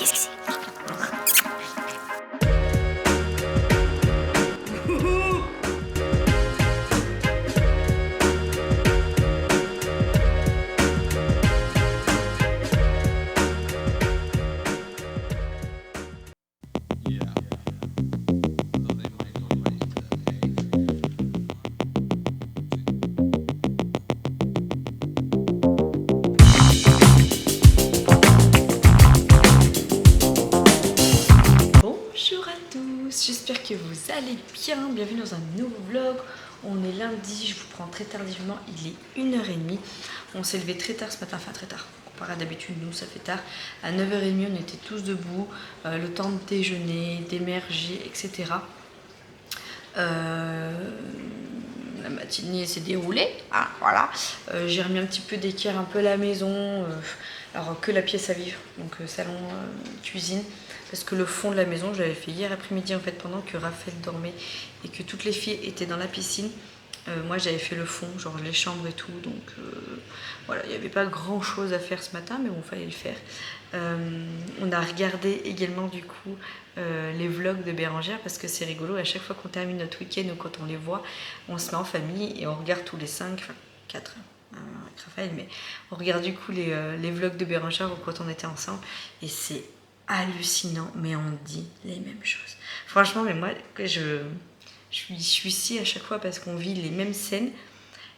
Qu'est-ce que c'est? Bonjour à tous, j'espère que vous allez bien, bienvenue dans un nouveau vlog. On est lundi, je vous prends très tardivement, il est 1h30. On s'est levé très tard ce matin, enfin très tard, comparé à d'habitude, nous ça fait tard. À 9h30 on était tous debout, le temps de déjeuner, d'émerger, etc. La matinée s'est déroulée, hein, voilà. J'ai remis un petit peu d'équerre un peu à la maison, alors que la pièce à vivre, donc salon, cuisine, parce que le fond de la maison, je l'avais fait hier après-midi en fait, pendant que Raphaël dormait et que toutes les filles étaient dans la piscine. Moi j'avais fait le fond, genre les chambres et tout, donc voilà, il n'y avait pas grand chose à faire ce matin, mais bon, fallait le faire. On a regardé également du coup les vlogs de Bérangère, parce que c'est rigolo, à chaque fois qu'on termine notre week-end ou quand on les voit, on se met en famille et on regarde tous les 5, enfin 4 avec Raphaël, mais on regarde du coup les vlogs de Bérangère quand on était ensemble, et c'est hallucinant, mais on dit les mêmes choses. Franchement, mais moi, je suis ici à chaque fois parce qu'on vit les mêmes scènes.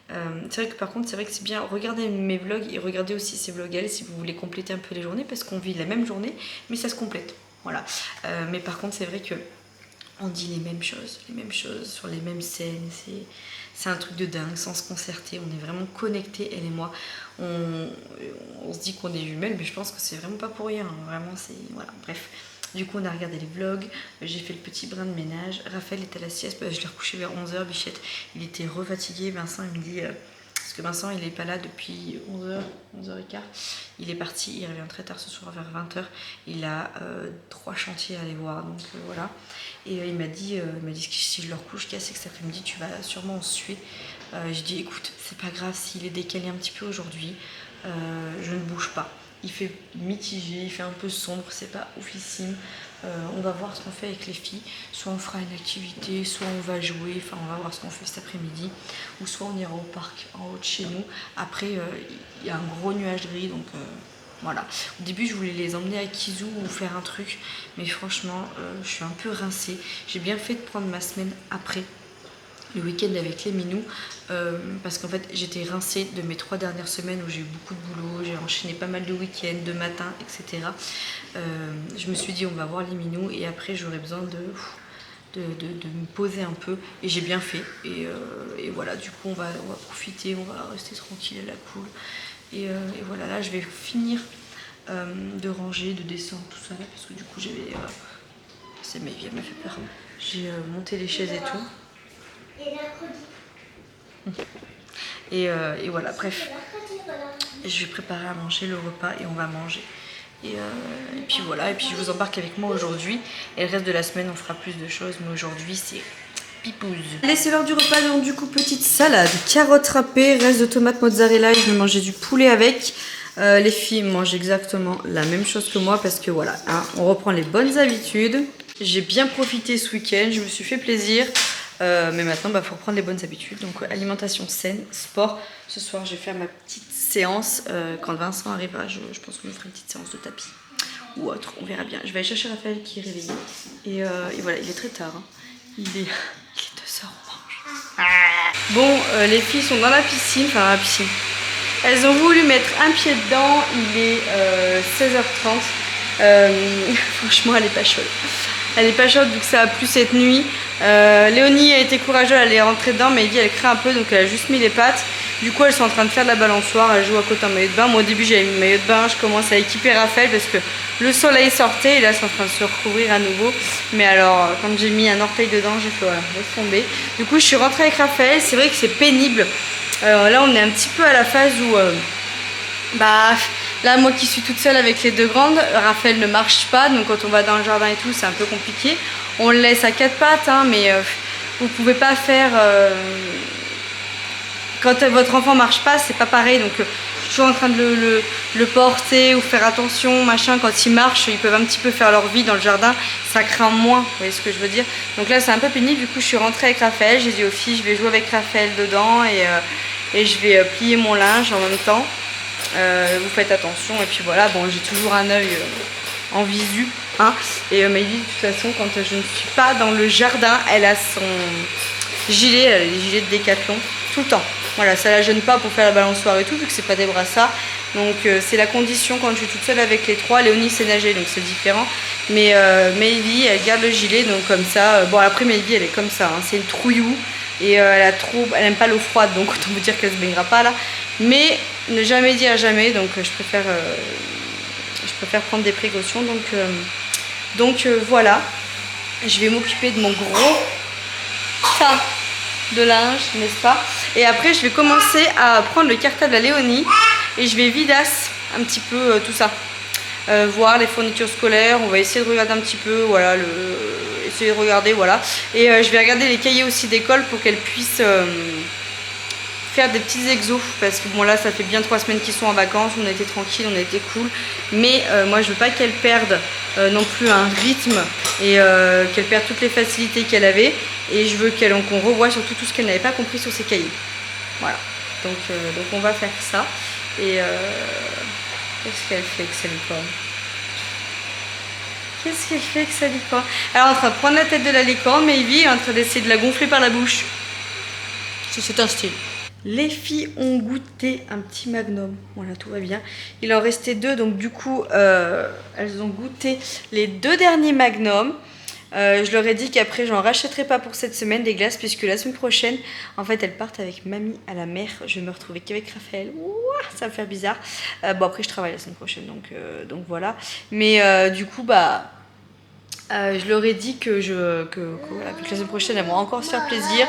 C'est vrai que par contre, c'est vrai que c'est bien, regardez mes vlogs et regardez aussi ces vlogs elle si vous voulez compléter un peu les journées, parce qu'on vit la même journée, mais ça se complète. Voilà. Mais par contre, c'est vrai que on dit les mêmes choses sur les mêmes scènes. C'est un truc de dingue, sans se concerter. On est vraiment connectés, elle et moi. On se dit qu'on est jumelles, mais je pense que c'est vraiment pas pour rien. Vraiment, c'est voilà. Bref. Du coup, on a regardé les vlogs, j'ai fait le petit brin de ménage. Raphaël était à la sieste, je l'ai recouché vers 11h, Bichette. Il était refatigué. Vincent, il me dit, parce que Vincent, il n'est pas là depuis 11h, 11h15. Il est parti, il revient très tard ce soir, vers 20h. Il a 3 chantiers à aller voir, donc voilà. Et il m'a dit que si je le recouche, c'est que cet après-midi, tu vas sûrement en suer. Je dis, écoute, c'est pas grave s'il est décalé un petit peu aujourd'hui, je ne bouge pas. Il fait mitigé, il fait un peu sombre, c'est pas oufissime. On va voir ce qu'on fait avec les filles. Soit on fera une activité, soit on va jouer, enfin on va voir ce qu'on fait cet après-midi. Ou soit on ira au parc en haut de chez nous. Après, il y a un gros nuage gris, donc voilà. Au début, je voulais les emmener à Kizou ou faire un truc. Mais franchement, je suis un peu rincée. J'ai bien fait de prendre ma semaine après le week-end avec les minous, parce qu'en fait j'étais rincée de mes 3 dernières semaines où j'ai eu beaucoup de boulot, j'ai enchaîné pas mal de week-ends, de matins, etc. Je me suis dit on va voir les minous et après j'aurais besoin de me poser un peu, et j'ai bien fait, et voilà, du coup on va profiter, on va rester tranquille à la cool, et voilà, là je vais finir de ranger, de descendre tout ça là, parce que du coup j'avais ça m'a fait peur, j'ai monté les chaises et tout. Et voilà, bref, je vais préparer à manger le repas et on va manger. Et puis voilà, et puis je vous embarque avec moi aujourd'hui. Et le reste de la semaine, on fera plus de choses, mais aujourd'hui, c'est pipouze. Allez, c'est l'heure du repas, donc du coup, petite salade, carottes râpées, reste de tomates mozzarella, et je vais manger du poulet avec. Les filles mangent exactement la même chose que moi, parce que voilà, hein, on reprend les bonnes habitudes. J'ai bien profité ce week-end, je me suis fait plaisir. Mais maintenant, il faut reprendre les bonnes habitudes. Donc, alimentation saine, sport. Ce soir, je vais faire ma petite séance. Quand Vincent arrivera, je pense que je ferai une petite séance de tapis ou autre. On verra bien. Je vais aller chercher Raphaël qui est réveillé. Et voilà, il est très tard. Hein. Il est 2h, on mange. Bon, les filles sont dans la piscine. Enfin, dans la piscine. Elles ont voulu mettre un pied dedans. Il est 16h30. Franchement, elle est pas chaude. Elle est pas chaude vu que ça a plu cette nuit. Léonie a été courageuse, elle est rentrée dedans, mais Eddie elle craint un peu, donc elle a juste mis les pattes. Du coup, elles sont en train de faire de la balançoire. Elle joue à côté en maillot de bain. Moi, au début, j'avais mis le maillot de bain. Je commence à équiper Raphaël parce que le soleil sortait et là, c'est en train de se recouvrir à nouveau. Mais alors, quand j'ai mis un orteil dedans, j'ai fait voilà, laisse tomber. Du coup, je suis rentrée avec Raphaël. C'est vrai que c'est pénible. Là, on est un petit peu à la phase où. Là, moi qui suis toute seule avec les 2 grandes, Raphaël ne marche pas, donc quand on va dans le jardin et tout, c'est un peu compliqué. On le laisse à 4 pattes, hein, mais vous pouvez pas faire quand votre enfant marche pas, c'est pas pareil. Donc je suis toujours en train de le porter ou faire attention, machin. Quand ils marchent, ils peuvent un petit peu faire leur vie dans le jardin, ça craint moins, vous voyez ce que je veux dire. Donc là c'est un peu pénible, du coup je suis rentrée avec Raphaël, j'ai dit aux filles je vais jouer avec Raphaël dedans et je vais plier mon linge en même temps. Vous faites attention et puis voilà, bon j'ai toujours un œil en visu, hein. Et Maëlie de toute façon quand je ne suis pas dans le jardin, elle a son gilet, elle a les gilets de Décathlon tout le temps. Voilà, ça la gêne pas pour faire la balançoire et tout, vu que c'est pas des brassards. Donc c'est la condition quand je suis toute seule avec les trois. Léonie sait nager, donc c'est différent. Mais Maëlie, elle garde le gilet, donc comme ça. Bon après Maëlie, elle est comme ça, hein, c'est une trouillou. Et elle aime pas l'eau froide, donc autant vous dire qu'elle se baignera pas là. Mais ne jamais dire jamais, donc je préfère prendre des précautions. Donc voilà, je vais m'occuper de mon gros tas de linge, n'est-ce pas? Et après je vais commencer à prendre le cartable à Léonie et je vais vidasse un petit peu tout ça. Voir les fournitures scolaires, on va essayer de regarder un petit peu, voilà, essayer de regarder, voilà. Et je vais regarder les cahiers aussi d'école pour qu'elle puisse faire des petits exos, parce que bon là ça fait bien 3 semaines qu'ils sont en vacances, on a été tranquille, on a été cool, mais moi je veux pas qu'elle perde non plus un rythme et qu'elle perde toutes les facilités qu'elle avait, et je veux qu'on revoie surtout tout ce qu'elle n'avait pas compris sur ses cahiers. Voilà, donc on va faire ça. Et qu'est-ce qu'elle fait que ça lui corne? Qu'est-ce qu'elle fait que ça lui corne? Elle est en train de prendre la tête de la licorne, mais Ivy est en train d'essayer de la gonfler par la bouche. C'est un style. Les filles ont goûté un petit magnum, voilà, tout va bien. Il en restait 2, donc du coup elles ont goûté les 2 derniers magnums. Je leur ai dit qu'après j'en rachèterai pas pour cette semaine des glaces, puisque la semaine prochaine en fait elles partent avec mamie à la mer. Je vais me retrouver qu'avec Raphaël. Ouah, ça va me faire bizarre. Bon après je travaille la semaine prochaine, donc voilà. Mais du coup bah je leur ai dit que voilà, que la semaine prochaine elles vont encore se faire plaisir.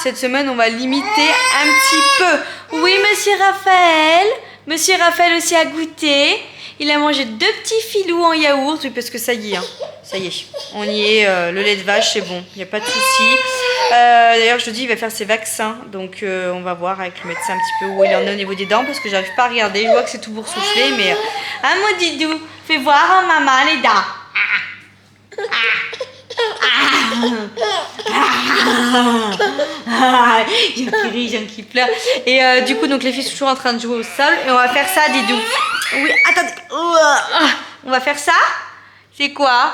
Cette semaine on va limiter un petit peu. Oui monsieur Raphaël. Monsieur Raphaël aussi a goûté. Il a mangé 2 petits filous en yaourt, oui, parce que ça y est, hein. Ça y est, on y est, le lait de vache c'est bon, il n'y a pas de souci. D'ailleurs je te dis il va faire ses vaccins, donc on va voir avec le médecin un petit peu où il en est au niveau des dents, parce que j'arrive pas à regarder, je vois que c'est tout boursouflé, mais... Ah mon didou, fais voir à maman les dents. Il y a qui rit, il y a qui pleure. Et du coup donc les filles sont toujours en train de jouer au sable, et on va faire ça didou. Oui, attendez. On va faire ça. C'est quoi?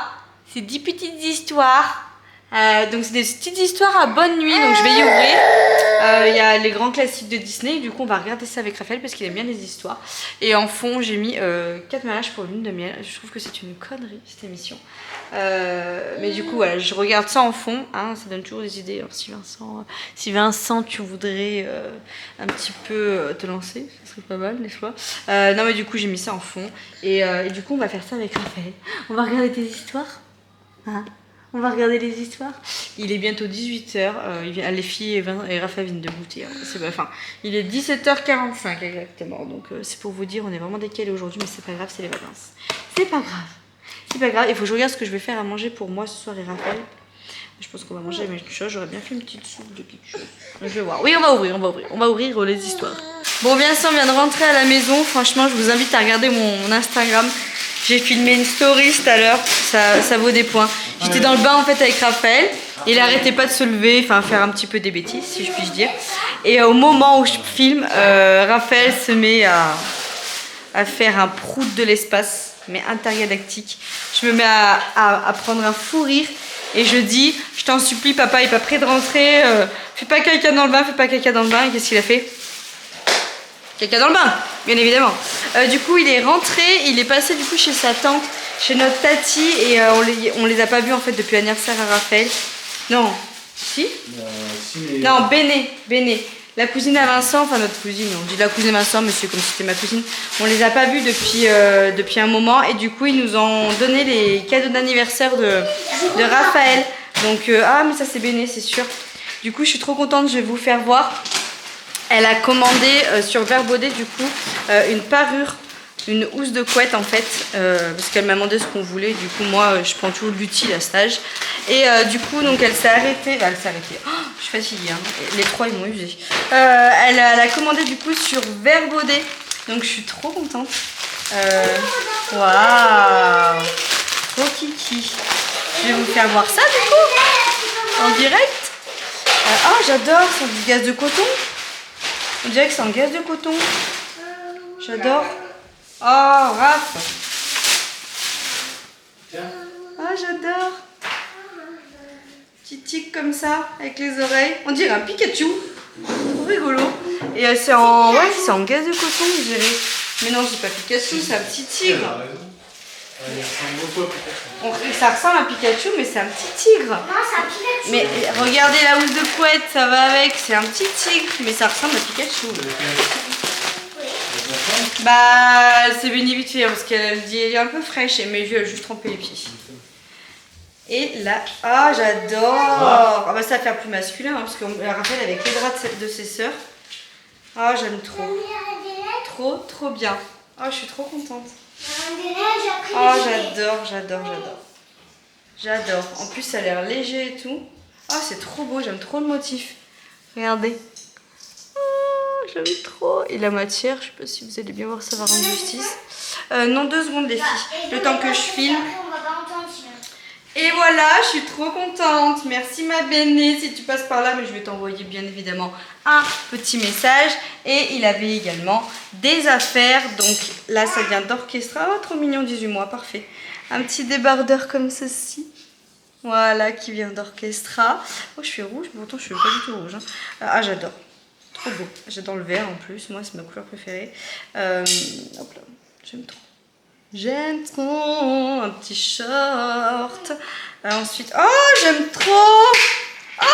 C'est 10 petites histoires. Donc c'est des petites histoires à bonne nuit. Donc je vais y ouvrir. Il y a les grands classiques de Disney. Du coup on va regarder ça avec Raphaël parce qu'il aime bien les histoires. Et en fond j'ai mis 4 mariages pour lune de miel. Je trouve que c'est une connerie cette émission. Mais du coup voilà, je regarde ça en fond, hein, ça donne toujours des idées. Alors, si Vincent tu voudrais un petit peu te lancer, ça serait pas mal, n'est-ce pas? Non mais du coup j'ai mis ça en fond et du coup on va faire ça avec Raphaël. On va regarder tes histoires, hein? On va regarder les histoires. Il est bientôt 18 h, les filles et Raphaël viennent de goûter, hein. Enfin, il est 17 h 45 exactement, donc c'est pour vous dire, on est vraiment décalé aujourd'hui, mais c'est pas grave, c'est les vacances. C'est pas grave. C'est pas grave, il faut que je regarde ce que je vais faire à manger pour moi ce soir et Raphaël. Je pense qu'on va manger la même chose, j'aurais bien fait une petite soupe de quelque chose. Je vais voir. Oui, on va ouvrir les histoires. Bon, Vincent vient de rentrer à la maison. Franchement, je vous invite à regarder mon Instagram. J'ai filmé une story tout à l'heure, ça vaut des points. J'étais dans le bain en fait avec Raphaël. Il arrêtait pas de se lever, enfin faire un petit peu des bêtises si je puis dire. Et au moment où je filme, Raphaël se met à faire un prout de l'espace, mais intergalactique. Je me mets à prendre un fou rire et je dis, je t'en supplie papa, il est pas prêt de rentrer, fais pas caca dans le bain, fais pas caca dans le bain. Et qu'est-ce qu'il a fait? Caca dans le bain, bien évidemment. Du coup il est rentré, il est passé du coup chez sa tante, chez notre tati, et on les a pas vus en fait depuis l'anniversaire à Raphaël. Non, si, mais... Non, Béné, la cousine à Vincent, enfin notre cousine, on dit la cousine à Vincent, monsieur, comme si c'était ma cousine. On les a pas vus depuis un moment, et du coup ils nous ont donné les cadeaux d'anniversaire de Raphaël. Donc ah mais ça c'est Béné, c'est sûr. Du coup je suis trop contente, je vais vous faire voir. Elle a commandé sur Verbaudet du coup une parure une housse de couette en fait, parce qu'elle m'a demandé ce qu'on voulait. Du coup, moi, je prends toujours l'utile à stage. Et du coup, donc elle s'est arrêtée. Elle s'est arrêtée. Oh, je suis fatiguée. Hein. Les trois, ils m'ont usé. Elle a commandé du coup sur Verbaudet. Donc je suis trop contente. Waouh, trop kiki. Je vais vous faire voir ça du coup, en direct. Oh, j'adore, c'est du gaz de coton. On dirait que c'est en gaz de coton. J'adore. Oh, Raph. Ah, j'adore. Petit tic comme ça, avec les oreilles. On dirait un Pikachu. Trop rigolo. Et c'est en... Ouais, c'est en gaz de coton, je dirais. Mais non, c'est pas Pikachu, c'est un petit tigre. Ça ressemble à Pikachu, mais c'est un petit tigre. Non, c'est un Pikachu. Mais regardez la housse de couette, ça va avec. C'est un petit tigre, mais ça ressemble à Pikachu. Bah, c'est béni vite fait, parce qu'elle dit elle est un peu fraîche, mais je vais juste tremper les pieds. Et là, ah, j'adore. Ah bah ça va faire plus masculin, hein, parce qu'on la rappelle avec les draps de ses sœurs. Ah, j'aime trop. Trop bien. Ah, je suis trop contente. Ah, j'adore. En plus, ça a l'air léger et tout. Ah, c'est trop beau, j'aime trop le motif. Regardez. Ah, j'aime trop. Et la matière, je sais pas si vous allez bien voir, ça va rendre justice. Non, 2 secondes les filles. Le temps que je filme. Et voilà, je suis trop contente. Merci ma Béné si tu passes par là, mais je vais t'envoyer bien évidemment un petit message. Et il avait également des affaires. Donc là, ça vient d'Orchestra. Oh, trop mignon, 18 mois, parfait. Un petit débardeur comme ceci. Voilà, qui vient d'Orchestra. Oh, je suis rouge, mais pourtant je suis pas du tout rouge. Hein. Ah, j'adore. Trop beau. J'adore le vert en plus. Moi, c'est ma couleur préférée. Hop là, j'aime trop. J'aime trop, un petit short. Ensuite, oh, j'aime trop. Oh,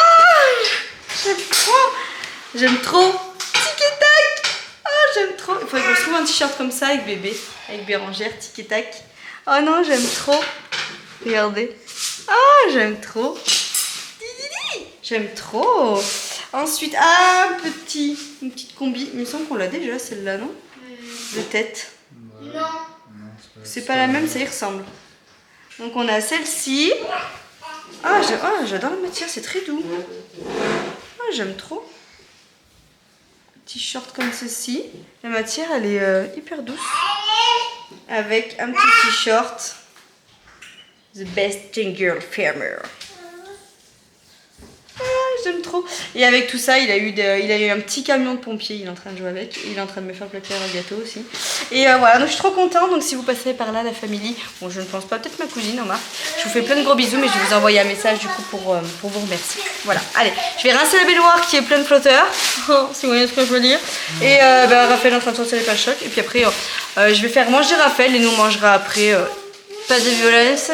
j'aime trop. Tic et tac. Oh, j'aime trop. Il faudrait que je trouve un t-shirt comme ça avec bébé, avec Bérangère, tic et tac. Oh non, j'aime trop. Regardez. Oh, j'aime trop. J'aime trop. Ensuite, une petite combi. Il me semble qu'on l'a déjà, celle-là, non? De tête. Non. C'est pas la même, ça y ressemble. Donc on a celle-ci. Ah, j'adore la matière, c'est très doux. Ah, j'aime trop. T-shirt comme ceci. La matière, elle est hyper douce. Avec un petit t-shirt. The best girl farmer. J'aime trop. Et avec tout ça, il a eu un petit camion de pompiers. Il est en train de jouer avec. Et il est en train de me faire plaquer un gâteau aussi. Et voilà, donc je suis trop contente. Donc si vous passez par là, la famille, bon, je ne pense pas, peut-être ma cousine, Omar. Je vous fais plein de gros bisous, mais je vais vous envoyer un message du coup pour vous remercier. Voilà, allez, je vais rincer la baignoire qui est pleine de flotteurs. Si vous voyez ce que je veux dire. Et Raphaël est en train de sortir les pains chocs. Et puis après, je vais faire manger Raphaël et nous on mangera après. Pas de violence.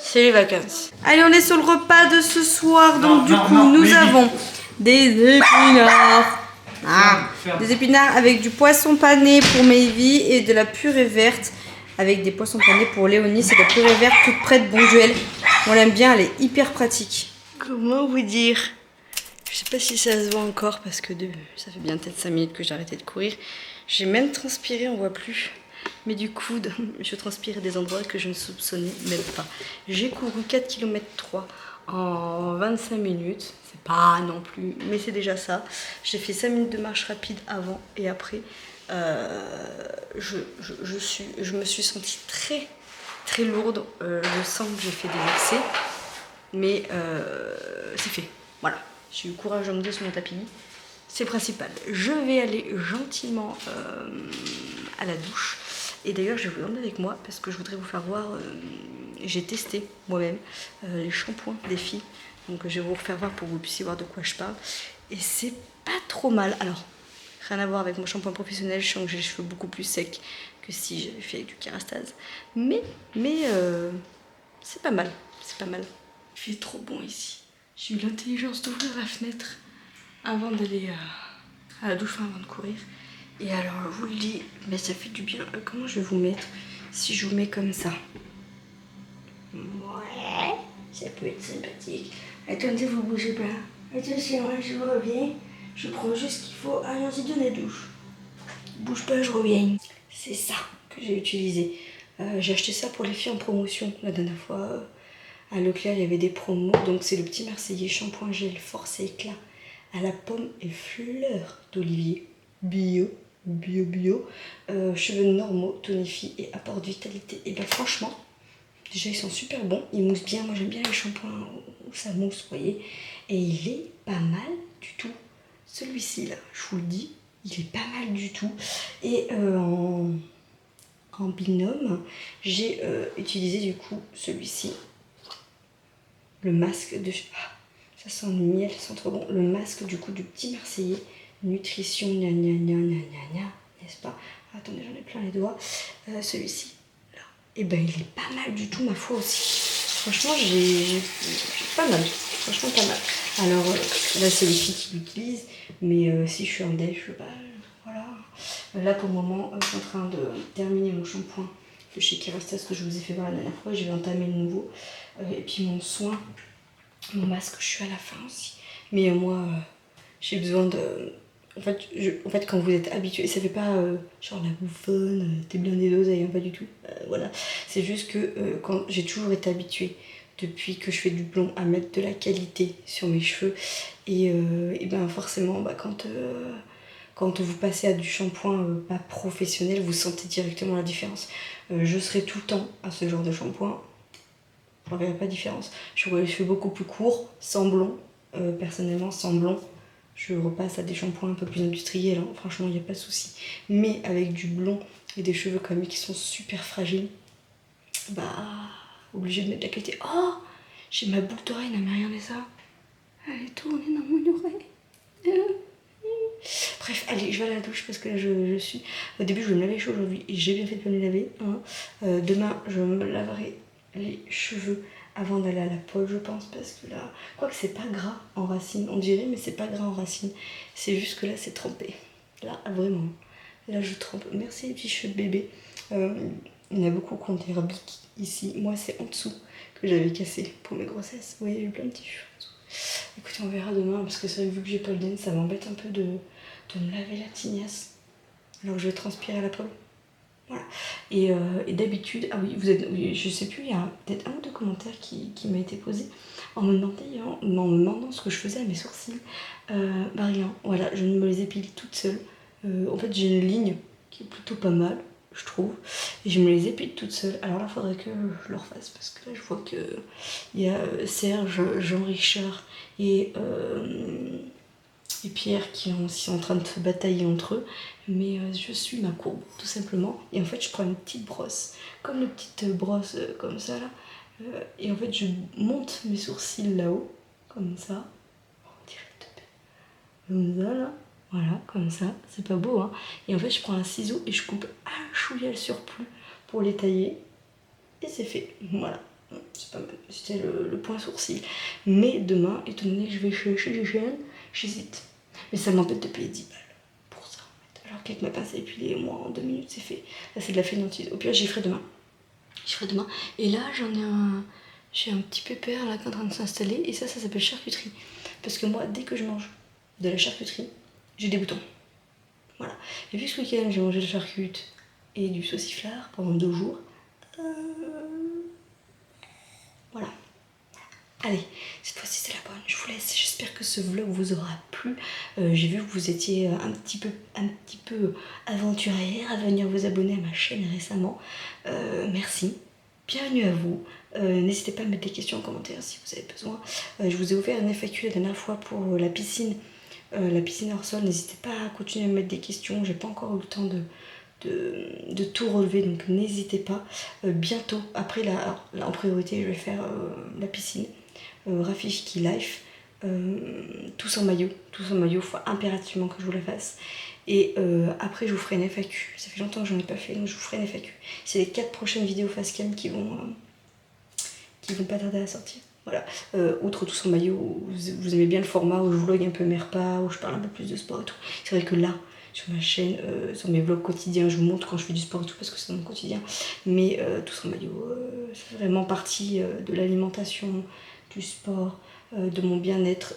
C'est les vacances. Allez, on est sur le repas de ce soir. Donc du coup, nous avons des épinards. Des épinards avec du poisson pané pour Mayvi et de la purée verte avec des poissons panés pour Léonie. C'est de la purée verte toute prête, Bonduelle. On l'aime bien, elle est hyper pratique. Comment vous dire? Je sais pas si ça se voit encore parce que ça fait bien peut-être 5 minutes que j'ai arrêté de courir. J'ai même transpiré, on voit plus. Mais du coup, je transpire des endroits que je ne soupçonnais même pas. J'ai couru 4 km 3 en 25 minutes. C'est pas non plus, mais c'est déjà ça. J'ai fait 5 minutes de marche rapide avant et après. Je me suis sentie très lourde. Je sens que j'ai fait des excès. Mais c'est fait. Voilà. J'ai eu le courage de monter sur mon tapis. C'est le principal. Je vais aller gentiment à la douche. Et d'ailleurs, je vais vous emmener avec moi parce que je voudrais vous faire voir. J'ai testé moi-même les shampoings des filles. Donc je vais vous refaire voir pour que vous puissiez voir de quoi je parle. Et c'est pas trop mal. Alors, rien à voir avec mon shampoing professionnel. Je sens que j'ai les cheveux beaucoup plus secs que si j'avais fait avec du Kérastase. Mais c'est pas mal. C'est pas mal. Il fait trop bon ici. J'ai eu l'intelligence d'ouvrir la fenêtre avant d'aller à la douche, enfin avant de courir. Et alors, je vous le dis, mais ça fait du bien. Comment je vais vous mettre? Si je vous mets comme ça. Ouais, ça peut être sympathique. Attendez, vous bougez pas. Attention, je vous reviens. Je prends juste ce qu'il faut. Ah non, c'est de la douche. Bouge pas, je reviens. C'est ça. que j'ai utilisé. J'ai acheté ça pour les filles en promotion la dernière fois. À Leclerc, il y avait des promos. Donc c'est le petit Marseillais shampoing gel force et éclat à la pomme et fleur d'olivier. Bio. Cheveux normaux, tonifie et apporte vitalité. Et ben franchement, déjà ils sont super bons. Ils moussent bien. Moi j'aime bien les shampoings où ça mousse, vous voyez. Et il est pas mal du tout. Celui-ci là, je vous le dis, il est pas mal du tout. Et en binôme, j'ai utilisé du coup celui-ci. Le masque de... Ah, ça sent le miel, ça sent trop bon. Le masque du coup du petit Marseillais. Nutrition, n'est-ce pas? Attendez, j'en ai plein les doigts. Celui-ci, là. Et ben il est pas mal du tout, ma foi aussi. Franchement, j'ai pas mal. Franchement, pas mal. Alors, là, c'est les filles qui l'utilisent. Mais si je suis en déj, bah, voilà. Là, pour le moment, je suis en train de terminer mon shampoing de chez Kerastase que je vous ai fait voir la dernière fois. Je vais entamer le nouveau. Et puis mon soin, mon masque, je suis à la fin aussi. Mais moi, j'ai besoin de... En fait, quand vous êtes habitué, ça fait pas genre la bouffonne, t'es blindé d'oseille, hein, pas du tout. Voilà. C'est juste que quand j'ai toujours été habituée, depuis que je fais du blond, à mettre de la qualité sur mes cheveux. Et ben forcément, bah, quand vous passez à du shampoing pas professionnel, vous sentez directement la différence. Je serai tout le temps à ce genre de shampoing. Je ne verrai pas de différence. J'aurai les cheveux beaucoup plus courts, sans blond. Personnellement, sans blond. Je repasse à des shampoings un peu plus industriels, hein. Franchement, il n'y a pas de souci. Mais avec du blond et des cheveux comme qui sont super fragiles, bah, obligé de mettre de la qualité. Oh, j'ai ma boucle d'oreille, n'a rien regardez ça. Elle est tournée dans mon oreille. Bref, allez, je vais à la douche parce que là, je suis... Au début, je vais me laver les cheveux aujourd'hui et j'ai bien fait de me les laver. Hein. Demain, je me laverai les cheveux avant d'aller à la pole, je pense, parce que là... Quoique c'est pas gras en racine, on dirait, mais c'est pas gras en racine. C'est juste que là, c'est trempé. Là, vraiment. Là, je trempe. Merci les petits cheveux de bébé. Il y en a beaucoup qui ont des rebiques ici. Moi, c'est en dessous que j'avais cassé pour mes grossesses. Vous voyez, j'ai plein de petits cheveux en dessous. Écoutez, on verra demain, parce que c'est vu que j'ai pas le den, ça m'embête un peu de me laver la tignasse. Alors que je vais transpirer à la pole. Voilà. Et d'habitude, ah oui, oui, je sais plus, il y a peut-être un ou deux commentaires qui m'a été posé en me demandant ce que je faisais à mes sourcils. Bah rien, voilà, je ne me les épile toute seule. En fait, j'ai une ligne qui est plutôt pas mal, je trouve, et je me les épile toute seule. Alors là, il faudrait que je le refasse, parce que là, je vois que il y a Serge, Jean-Richard et Pierre qui sont en train de se batailler entre eux, mais je suis ma courbe tout simplement. Et en fait je prends une petite brosse, comme une petite brosse comme ça là, et en fait je monte mes sourcils là-haut, comme ça, on dirait comme ça là, voilà, comme ça, c'est pas beau hein. Et en fait je prends un ciseau et je coupe un chouïa le surplus pour les tailler, et c'est fait, voilà. C'est pas mal, c'était le point sourcil. Mais demain, étant donné que je vais chez les jeunes, j'hésite. Mais ça m'embête de payer 10 balles pour ça en fait. Alors qu'avec ma pince à épiler, moi en 2 minutes c'est fait. Là c'est de la fainéantise. Au pire j'y ferai demain. Et là j'ai un petit pépère là qui est en train de s'installer. Et ça s'appelle charcuterie. Parce que moi dès que je mange de la charcuterie, j'ai des boutons. Voilà. Et puis ce week-end j'ai mangé de la charcute et du sauciflard pendant 2 jours. Voilà. Allez, cette fois-ci c'est la bonne, je vous laisse, j'espère que ce vlog vous aura plu. J'ai vu que vous étiez un petit peu aventurière à venir vous abonner à ma chaîne récemment. Merci, bienvenue à vous. N'hésitez pas à mettre des questions en commentaire si vous avez besoin. Je vous ai ouvert un FAQ la dernière fois pour la piscine hors sol. N'hésitez pas à continuer à me mettre des questions, j'ai pas encore eu le temps de tout relever, donc n'hésitez pas. Bientôt, après là en priorité je vais faire la piscine. Rafiki Life, tous en maillot, il faut impérativement que je vous la fasse. Et après je vous ferai une FAQ, ça fait longtemps que j'en ai pas fait, donc je vous ferai une FAQ. C'est les 4 prochaines vidéos facecam qui vont pas tarder à sortir. Voilà, outre tous en maillot, vous aimez bien le format où je vlog un peu mes repas, où je parle un peu plus de sport et tout. C'est vrai que là, sur ma chaîne, sur mes vlogs quotidiens, je vous montre quand je fais du sport et tout parce que c'est dans mon quotidien. Mais tous en maillot, c'est vraiment partie de l'alimentation, du sport, de mon bien-être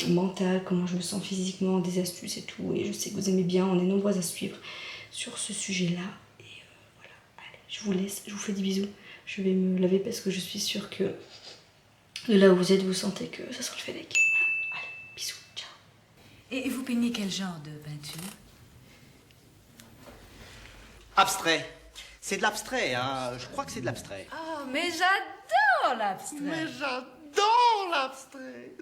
mental, comment je me sens physiquement, des astuces et tout. Et je sais que vous aimez bien, on est nombreux à suivre sur ce sujet-là. Je vous laisse, je vous fais des bisous. Je vais me laver parce que je suis sûre que de là où vous êtes, vous sentez que ça sent le Fennec. Allez, bisous, ciao. Et vous peignez quel genre de peinture? Abstrait. C'est de l'abstrait, hein. Je crois que c'est de l'abstrait. Oh, mais j'adore l'abstrait. Mais j'adore l'abstrait.